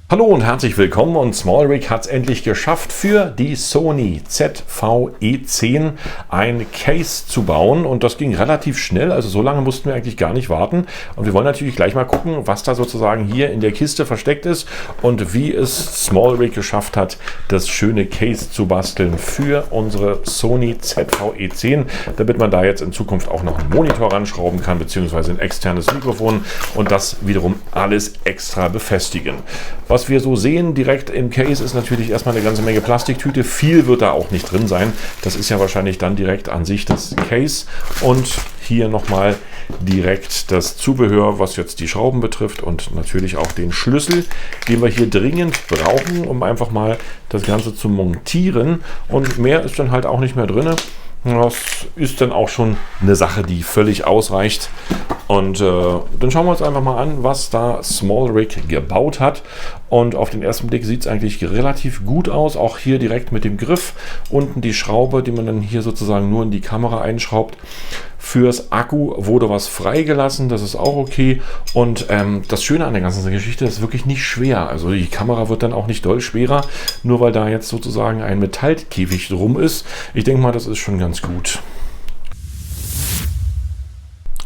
Hallo und herzlich willkommen, und SmallRig hat es endlich geschafft, für die Sony ZV-E10 ein Case zu bauen, und das ging relativ schnell, also so lange mussten wir eigentlich gar nicht warten, und wir wollen natürlich gleich mal gucken, was da sozusagen hier in der Kiste versteckt ist und wie es SmallRig geschafft hat, das schöne Case zu basteln für unsere Sony ZV-E10, damit man da jetzt in Zukunft auch noch einen Monitor ranschrauben kann, beziehungsweise ein externes Mikrofon, und das wiederum alles extra befestigen. Was wir so sehen direkt im Case ist natürlich erstmal eine ganze Menge Plastiktüte. Viel wird da auch nicht drin sein. Das ist ja wahrscheinlich dann direkt an sich das Case. Und hier nochmal direkt das Zubehör, was jetzt die Schrauben betrifft, und natürlich auch den Schlüssel, den wir hier dringend brauchen, um einfach mal das Ganze zu montieren. Und mehr ist dann halt auch nicht mehr drin. Das ist dann auch schon eine Sache, die völlig ausreicht. Und dann schauen wir uns einfach mal an, was da SmallRig gebaut hat. Und auf den ersten Blick sieht es eigentlich relativ gut aus. Auch hier direkt mit dem Griff. Unten die Schraube, die man dann hier sozusagen nur in die Kamera einschraubt. Fürs Akku wurde was freigelassen, das ist auch okay. Und das Schöne an der ganzen Geschichte ist wirklich nicht schwer. Also die Kamera wird dann auch nicht doll schwerer, nur weil da jetzt sozusagen ein Metallkäfig drum ist. Ich denke mal, das ist schon ganz gut.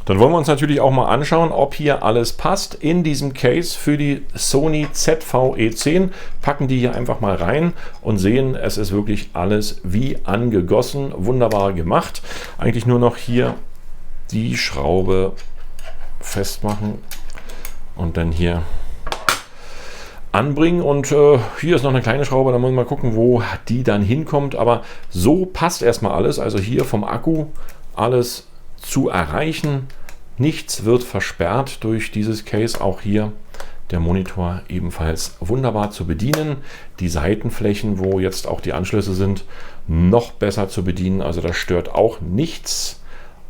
Dann wollen wir uns natürlich auch mal anschauen, ob hier alles passt in diesem Case für die Sony ZV-E10. Packen die hier einfach mal rein und sehen, es ist wirklich alles wie angegossen, wunderbar gemacht. Eigentlich nur noch hier die Schraube festmachen und dann hier anbringen. Und hier ist noch eine kleine Schraube, da muss man mal gucken, wo die dann hinkommt. Aber so passt erstmal alles. Also hier vom Akku alles zu erreichen. Nichts wird versperrt durch dieses Case. Auch hier der Monitor ebenfalls wunderbar zu bedienen. Die Seitenflächen, wo jetzt auch die Anschlüsse sind, noch besser zu bedienen. Also das stört auch nichts.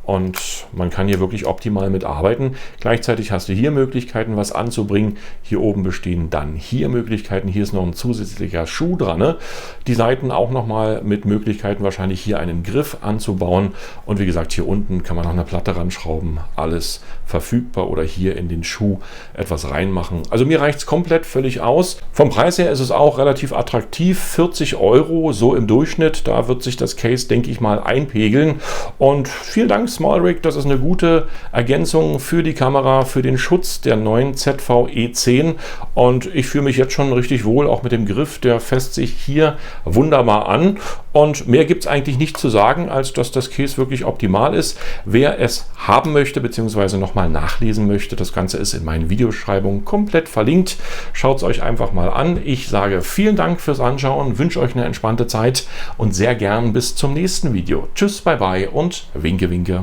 Und man kann hier wirklich optimal mitarbeiten. Gleichzeitig hast du hier Möglichkeiten, was anzubringen. Hier oben bestehen dann hier Möglichkeiten. Hier ist noch ein zusätzlicher Schuh dran. Ne? Die Seiten auch nochmal mit Möglichkeiten, wahrscheinlich hier einen Griff anzubauen. Und wie gesagt, hier unten kann man noch eine Platte ranschrauben. Alles verfügbar, oder hier in den Schuh etwas reinmachen. Also mir reicht es komplett völlig aus. Vom Preis her ist es auch relativ attraktiv. 40 € so im Durchschnitt. Da wird sich das Case, denke ich mal, einpegeln. Und vielen Dank, SmallRig, das ist eine gute Ergänzung für die Kamera, für den Schutz der neuen ZV-E10, und ich fühle mich jetzt schon richtig wohl, auch mit dem Griff, der fässt sich hier wunderbar an, und mehr gibt es eigentlich nicht zu sagen, als dass das Case wirklich optimal ist. Wer es haben möchte, beziehungsweise nochmal nachlesen möchte, das Ganze ist in meinen Videobeschreibungen komplett verlinkt. Schaut es euch einfach mal an. Ich sage vielen Dank fürs Anschauen, wünsche euch eine entspannte Zeit und sehr gern bis zum nächsten Video. Tschüss, bye bye und winke, winke.